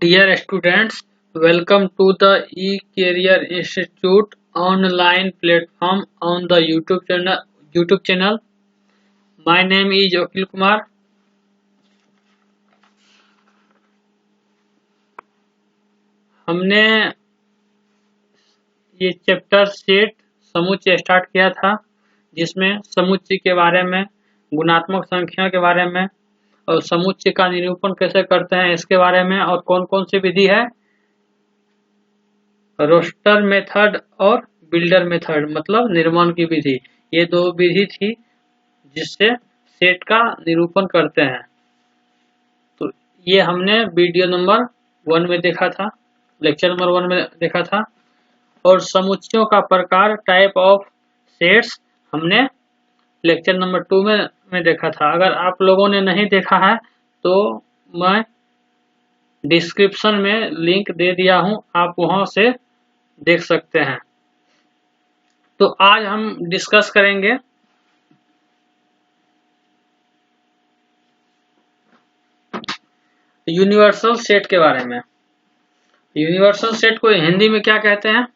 Dear students, welcome to the eCareer Institute online platform on the YouTube channel. My name is Akil Kumar. हमने ये chapter set समुच्चय start किया था, जिसमें समुच्चय के बारे में, गुणात्मक संख्या के बारे में और समुच्चय का निरूपण कैसे करते हैं इसके बारे में, और कौन कौन सी विधि है, रोस्टर मेथड और बिल्डर मेथड मतलब निर्माण की विधि। ये दो विधि थी जिससे सेट का निरूपण करते हैं। तो ये हमने वीडियो नंबर 1 में देखा था, लेक्चर नंबर 1 में देखा था। और समुच्चयों का प्रकार टाइप ऑफ सेट्स हमने लेक्चर नंबर 2 में देखा था। अगर आप लोगों ने नहीं देखा है तो मैं डिस्क्रिप्शन में लिंक दे दिया हूं, आप वहां से देख सकते हैं। तो आज हम डिस्कस करेंगे यूनिवर्सल सेट के बारे में। यूनिवर्सल सेट को हिंदी में क्या कहते हैं?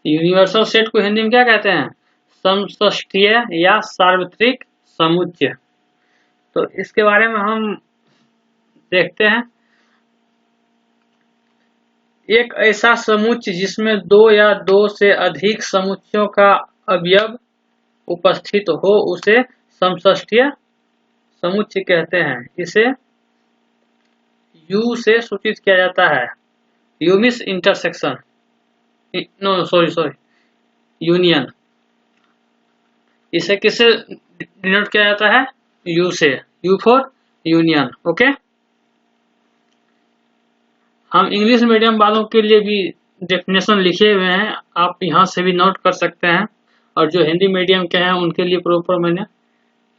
यूनिवर्सल सेट को हिंदी में क्या कहते हैं? समष्टीय या सार्वत्रिक समुच्चय। तो इसके बारे में हम देखते हैं। एक ऐसा समुच्चय जिसमें दो या दो से अधिक समुच्चयों का अवयव उपस्थित हो उसे समष्टीय समुच्चय कहते हैं। इसे U से सूचित किया जाता है। U means intersection, union. इसे किससे डिनोट किया जाता है? U से, U फॉर यूनियन। ओके, हम इंग्लिश मीडियम वालों के लिए भी डेफिनेशन लिखे हुए हैं, आप यहाँ से भी नोट कर सकते हैं। और जो हिंदी मीडियम के हैं उनके लिए प्रॉपर मैंने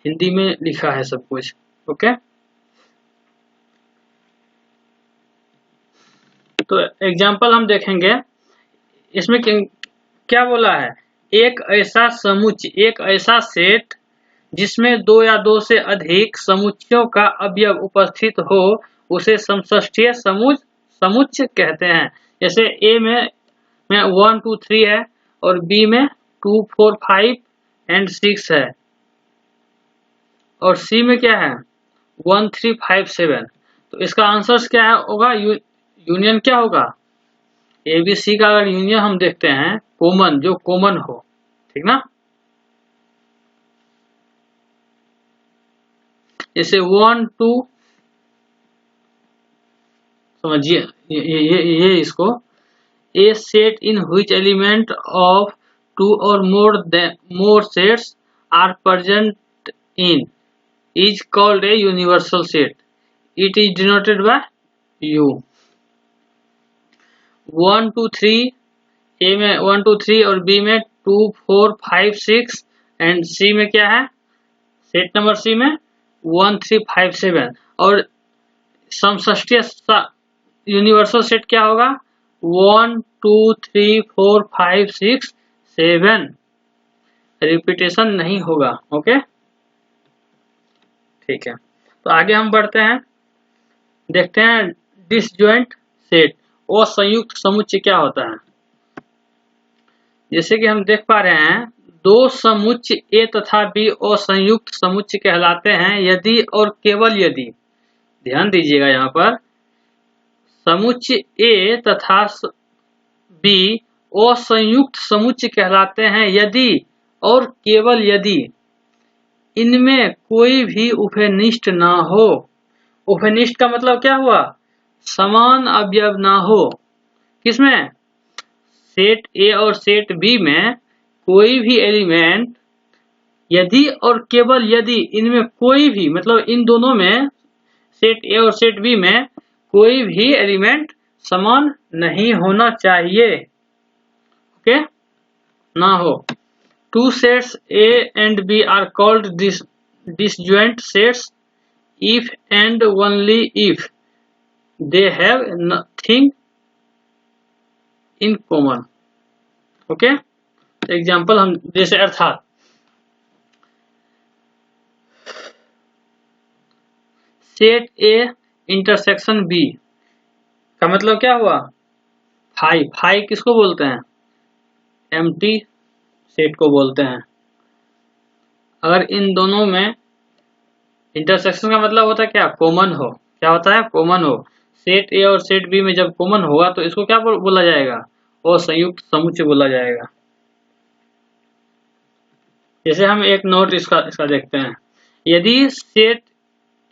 हिंदी में लिखा है सब कुछ। ओके, तो एग्जाम्पल हम देखेंगे। इसमें क्या बोला है? एक ऐसा समुच्चय, एक ऐसा सेट जिसमें दो या दो से अधिक समुच्चयों का अवयव उपस्थित हो उसे समष्टीय समुच्चय कहते हैं। जैसे ए में 1 2 3 है और बी में 2 4 5 एंड 6 है, और सी में क्या है? 1 3 5 7। तो इसका आंसर क्या है होगा? यूनियन क्या होगा? ए बी सी का अगर यूनियन हम देखते हैं, कॉमन, जो कॉमन हो, ठीक ना। जैसे 1 2, समझिए ये इसको, a set in which element of 2 or more sets are present in is called a universal set. It is denoted by U। 1 2 3, A में 1 2 3 और बी में 2 4 5 6 एंड सी में क्या है? सेट नंबर सी में 1 3 5 7। और समष्टीय यूनिवर्सल सेट क्या होगा? 1 2 3 4 5 6 7। रिपीटेशन नहीं होगा। ओके, ठीक है। तो आगे हम बढ़ते हैं, देखते हैं डिसजॉइंट सेट और संयुक्त समुच्चय क्या होता है। जैसे कि हम देख पा रहे हैं, दो समुच्चय ए तथा बी और संयुक्त समुच्चय कहलाते हैं यदि और केवल यदि, ध्यान दीजिएगा यहाँ पर, समुच्चय ए तथा बी और संयुक्त समुच्चय कहलाते हैं यदि और केवल यदि इनमें कोई भी उभयनिष्ठ ना हो। उभयनिष्ठ का मतलब क्या हुआ? समान अवयव ना हो। किसमें? सेट ए और सेट बी में कोई भी एलिमेंट, यदि और केवल यदि इनमें कोई भी, मतलब इन दोनों में, सेट ए और सेट बी में कोई भी एलिमेंट समान नहीं होना चाहिए। ओके, ना हो। Two sets A and B are called disjoint sets if and only if they have nothing in common. Okay, example हम जैसे, अर्थात सेट ए इंटरसेक्शन बी का मतलब क्या हुआ? फाई। फाई किसको बोलते हैं? एम्प्टी सेट को बोलते हैं। अगर इन दोनों में इंटरसेक्शन का मतलब होता है क्या? कॉमन हो। क्या होता है? कॉमन हो। सेट ए और सेट बी में जब कॉमन होगा तो इसको क्या बोला जाएगा? असंयुक्त समुच्चय बोला जाएगा। जैसे हम एक नोट इसका देखते हैं। यदि set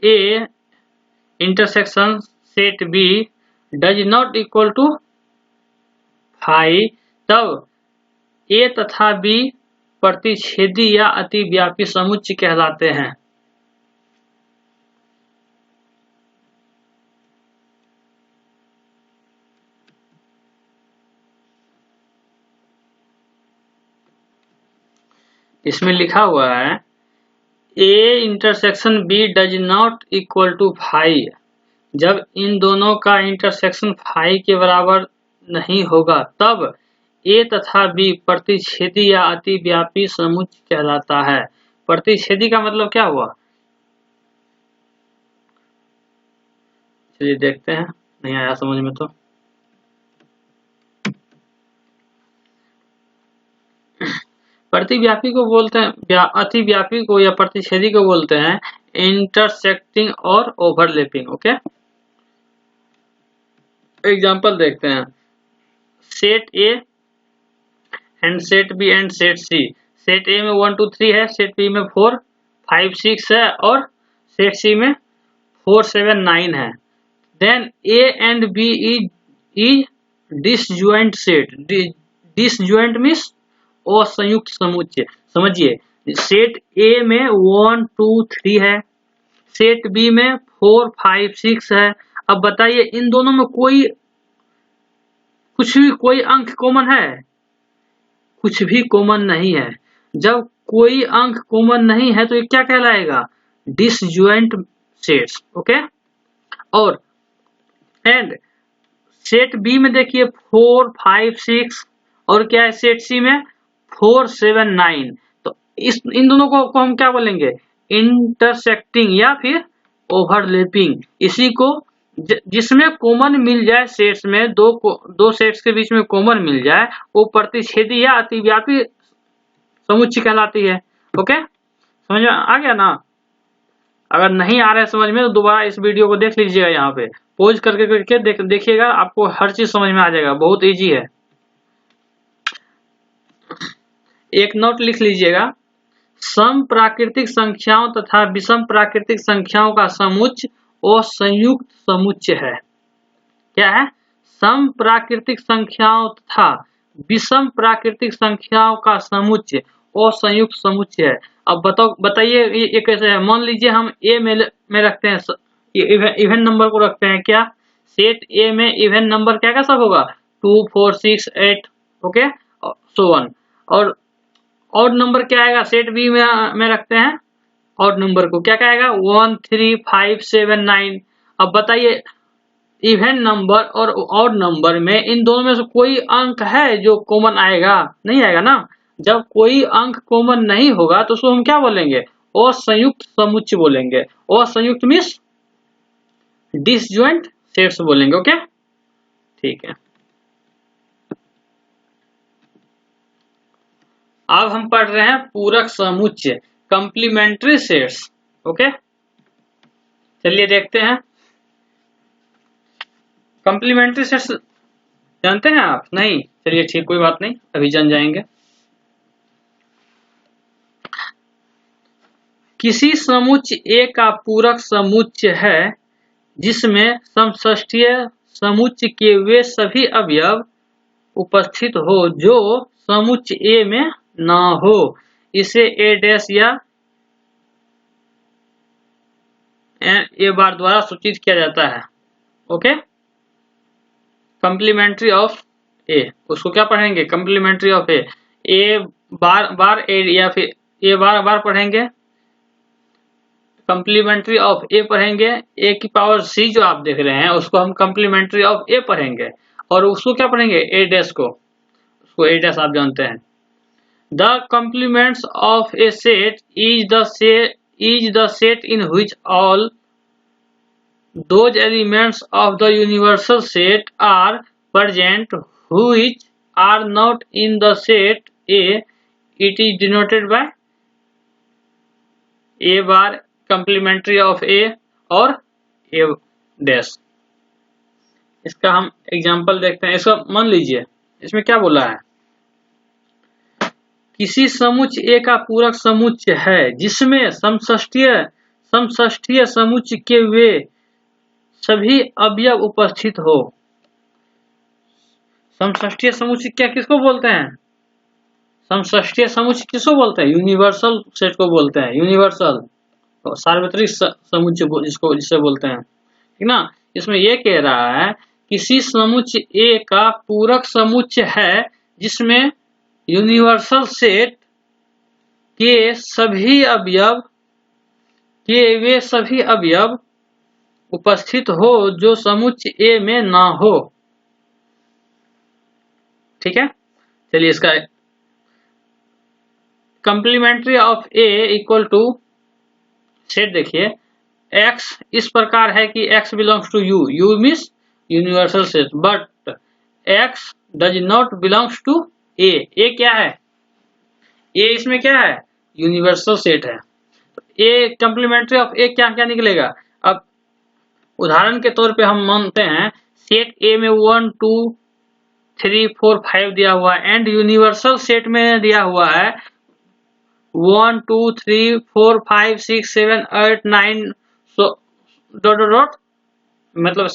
A intersection set B does not equal to phi, तब ए तथा बी प्रतिच्छेदी या अतिव्यापी समुच्चय कहलाते हैं। इसमें लिखा हुआ है A intersection B does not equal to phi. जब इन दोनों का इंटरसेक्शन फाई के बराबर नहीं होगा तब ए तथा बी प्रतिच्छेदी या अतिव्यापी समुच्चय कहलाता है। प्रतिच्छेदी का मतलब क्या हुआ? चलिए देखते हैं, नहीं आया समझ में तो। प्रतिव्यापी को बोलते हैं, अतिव्यापी को या प्रतिच्छेदी को बोलते हैं इंटरसेक्टिंग और ओवरलैपिंग। ओके, एग्जांपल देखते हैं। Set A and set B and set C. Set A में 1 2 3 है, सेट बी में 4 5 6 है और सेट सी में 4 7 9 है। Then A and B is disjoint set. Disjoint means असंयुक्त समुच्चय। समझिए, सेट ए में 1 2 3 है, सेट बी में 4 5 6 है। अब बताइए इन दोनों में कोई अंक कॉमन है? कुछ भी कॉमन नहीं है। जब कोई अंक कॉमन नहीं है तो ये क्या कहलाएगा? Disjoint sets. ओके, और एंड सेट बी में देखिए 4 5 6 और क्या है सेट सी में 4 7 9। तो इन दोनों को हम क्या बोलेंगे? इंटरसेक्टिंग या फिर ओवरलैपिंग। इसी को जिसमें कॉमन मिल जाए सेट्स में, दो सेट्स के बीच में कॉमन मिल जाए, वो प्रतिच्छेदी या अतिव्यापी समुच्चय कहलाती है। ओके, समझ में आ गया ना? अगर नहीं आ रहा है समझ में तो दोबारा इस वीडियो को देख लीजिएगा, यहाँ पे पॉज करके देखिएगा, आपको हर चीज समझ में आ जाएगा। बहुत इजी है। एक नोट लिख लीजिएगा, सम प्राकृतिक संख्याओं तथा विषम प्राकृतिक संख्याओं का समुच्चय और संयुक्त समुच्चय है। क्या है? सम प्राकृतिक संख्याओं तथा विषम प्राकृतिक संख्याओं का समुच्चय और संयुक्त समुच्चय है। अब बताइए ये कैसे है? मान लीजिए हम ए में रखते हैं, इवन नंबर को रखते हैं। क्या सेट ए में इवन नंबर क्या सब होगा? 2 4 6 8। Okay, so one. और ऑड नंबर क्या आएगा? सेट बी में रखते हैं ऑड नंबर को, क्या आएगा? 1 3 5 7 9। अब बताइए इवन नंबर और ऑड नंबर में इन दोनों में से कोई अंक है जो कॉमन आएगा? नहीं आएगा ना। जब कोई अंक कॉमन नहीं होगा तो उसको हम क्या बोलेंगे? असंयुक्त समुच्चय बोलेंगे। असंयुक्त मीन्स डिसजॉइंट सेट्स बोलेंगे। ओके, ठीक है। अब हम पढ़ रहे हैं पूरक समुच्चय, कंप्लीमेंट्री सेट्स। ओके, चलिए देखते हैं। कंप्लीमेंट्री सेट्स जानते हैं आप? नहीं? चलिए ठीक, कोई बात नहीं, अभी जान जाएंगे। किसी समुच्चय ए का पूरक समुच्चय है जिसमें समष्टीय समुच्चय के वे सभी अवयव उपस्थित हो जो समुच्चय ए में ना हो। इसे ए डैश या ए बार द्वारा सूचित किया जाता है। ओके, कंप्लीमेंट्री ऑफ ए, उसको क्या पढ़ेंगे? कंप्लीमेंट्री ऑफ ए बार ए या फिर ए बार पढ़ेंगे। कंप्लीमेंट्री ऑफ ए पढ़ेंगे, ए की पावर सी जो आप देख रहे हैं उसको हम कंप्लीमेंट्री ऑफ ए पढ़ेंगे। और उसको क्या पढ़ेंगे? ए डैश को, उसको ए डैश आप जानते हैं। The complements of a set is the set in which all those elements of the universal set are present which are not in the set A. It is denoted by A bar complementary of A और A dash। इसका हम example देखते हैं। इसका मान लीजिए इसमें क्या बोला है, किसी समुच्चय A का पूरक समुच्चय है जिसमें समष्टीय समुच्चय के वे सभी अवयव उपस्थित हो। समष्टीय समुच्चय क्या किसको बोलते हैं? समष्टीय समुच्चय किसको बोलते हैं? यूनिवर्सल सेट को बोलते हैं। यूनिवर्सल सार्वत्रिक समुच्चय जिसे बोलते हैं, ठीक ना। इसमें यह कह रहा है किसी समुच्चय A का पूरक समुच्चय है जिसमें यूनिवर्सल सेट के वे सभी अवयव उपस्थित हो जो समुच्चय A में ना हो। ठीक है, चलिए इसका complementary of A equal to set देखिए, X इस प्रकार है कि X belongs to U, U means universal set, but X does not belongs to A। A क्या है? A इसमें क्या है? यूनिवर्सल सेट है। तो A कंप्लीमेंट्री ऑफ A क्या क्या निकलेगा? अब उदाहरण के तौर पे हम मानते हैं सेट A में 1 2 3 4 5 दिया हुआ है एंड यूनिवर्सल सेट में दिया हुआ है 1 2 3 4 5 6 7 8 9 डॉट मतलब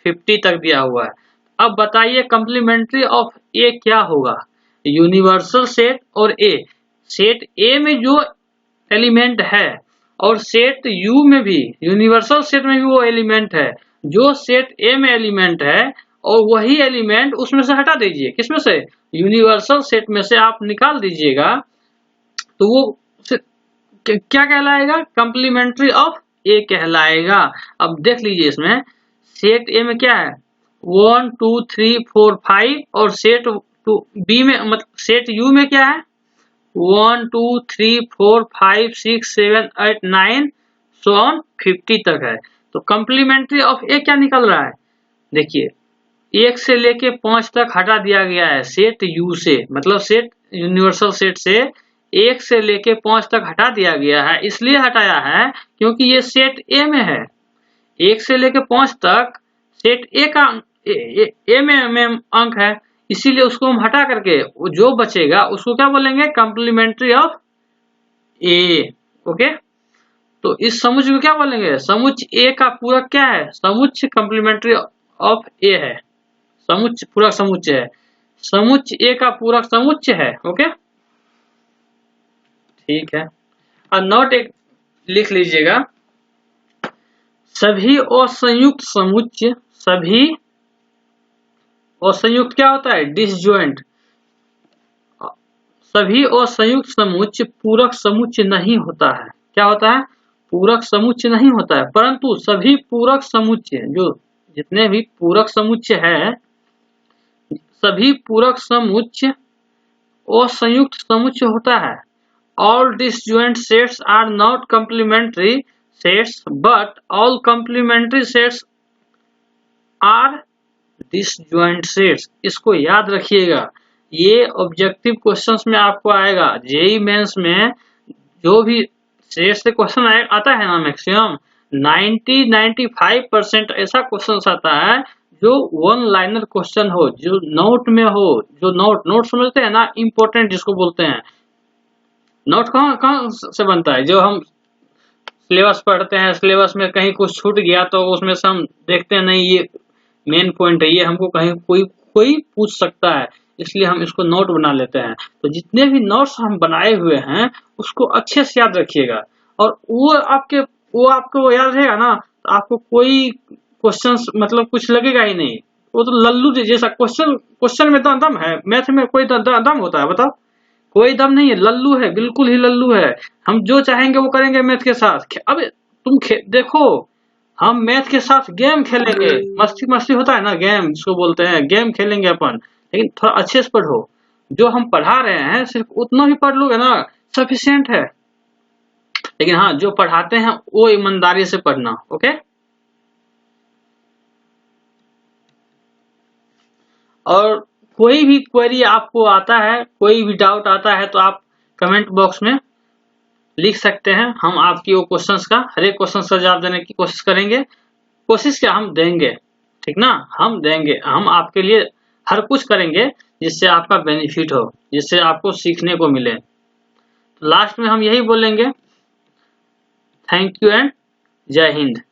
50 तक दिया हुआ है। अब बताइए कंप्लीमेंट्री ऑफ A क्या होगा? यूनिवर्सल सेट और A, सेट A में जो एलिमेंट है और सेट U में भी, यूनिवर्सल सेट में भी वो एलिमेंट है, जो सेट A में एलिमेंट है और वही एलिमेंट उसमें से हटा दीजिए। किसमें से? यूनिवर्सल सेट में से आप निकाल दीजिएगा तो वो क्या कहलाएगा? कंप्लीमेंट्री ऑफ A कहलाएगा। अब देख लीजिए इसमें सेट A में क्या है 1 2 3 4 5 और सेट B में मतलब सेट U में क्या है 1 2 3 4 5 6 7 8 9 50 तक है। तो कंप्लीमेंट्री ऑफ A क्या निकल रहा है? देखिए 1 से लेके 5 तक हटा दिया गया है सेट U से, मतलब सेट यूनिवर्सल सेट से 1 से लेके 5 तक हटा दिया गया है। इसलिए हटाया है क्योंकि ये सेट A में है। 1 से लेके 5 तक सेट A का A में अंक है, इसीलिए उसको हम हटा करके जो बचेगा उसको क्या बोलेंगे? Complementary of A। ओके, तो इस समुच्चय को क्या बोलेंगे? समुच्चय A का पूरक क्या है? समुच्चय कंप्लीमेंट्री ऑफ A है, समुच्चय पूरक समुच्चय है, समुच्चय A का पूरक समुच्चय है। ओके, ठीक है। अब नोट एक लिख लीजिएगा, सभी असंयुक्त समुच्चय, सभी असंयुक्त क्या होता है? डिसजॉइंट। सभी असंयुक्त समुच्चय पूरक समुच्चय नहीं होता है। क्या होता है? पूरक समुच्चय नहीं होता है, परंतु सभी पूरक समुच्चय, जो जितने भी पूरक समुच्चय है, सभी पूरक समुच्चय असंयुक्त समुच्चय होता है। All disjoint sets are not complementary sets, but all complementary sets are disjoint sets। इसको याद रखिएगा, ये ऑब्जेक्टिव क्वेश्चंस में आपको आएगा। जेईई मेंस में जो भी सेट से क्वेश्चन आता है ना, मैक्सिमम 90-95% ऐसा क्वेश्चन आता है जो वन लाइनर क्वेश्चन हो, जो नोट में हो, जो नोट समझते हैं ना, इंपॉर्टेंट जिसको बोलते हैं। नोट कहाँ से बनता है? जो हम सिलेबस पढ़ते हैं, सिलेबस में कहीं कुछ छूट गया तो उसमें से हम देखते हैं नहीं ये मेन पॉइंट है, ये हमको कहीं कोई पूछ सकता है, इसलिए हम इसको नोट बना लेते हैं। तो जितने भी नोट्स हम बनाए हुए हैं उसको अच्छे से याद रखिएगा, और वो आपको याद रहेगा ना, तो आपको कोई क्वेश्चन मतलब कुछ लगेगा ही नहीं। वो तो लल्लू जैसा क्वेश्चन में तो दम है, मैथ में कोई दम होता है? बताओ, कोई दम नहीं है, लल्लू है, बिल्कुल ही लल्लू है। हम जो चाहेंगे वो करेंगे मैथ के साथ। अब तुम देखो, हम मैथ के साथ गेम खेलेंगे, मस्ती होता है ना, गेम जिसको बोलते हैं, गेम खेलेंगे अपन, लेकिन थोड़ा अच्छे से पढ़ो। जो हम पढ़ा रहे हैं सिर्फ उतना ही पढ़ लोगे ना, सफिशिएंट है। लेकिन हाँ, जो पढ़ाते हैं वो ईमानदारी से पढ़ना। ओके, और कोई भी क्वेरी आपको आता है, कोई भी डाउट आता है तो आप कमेंट बॉक्स में लिख सकते हैं। हम आपकी वो क्वेश्चंस का, हर एक क्वेश्चन का जवाब देने की कोशिश करेंगे। कोशिश क्या, हम देंगे, ठीक ना, हम देंगे, हम आपके लिए हर कुछ करेंगे जिससे आपका बेनिफिट हो, जिससे आपको सीखने को मिले। तो लास्ट में हम यही बोलेंगे, थैंक यू एंड जय हिंद।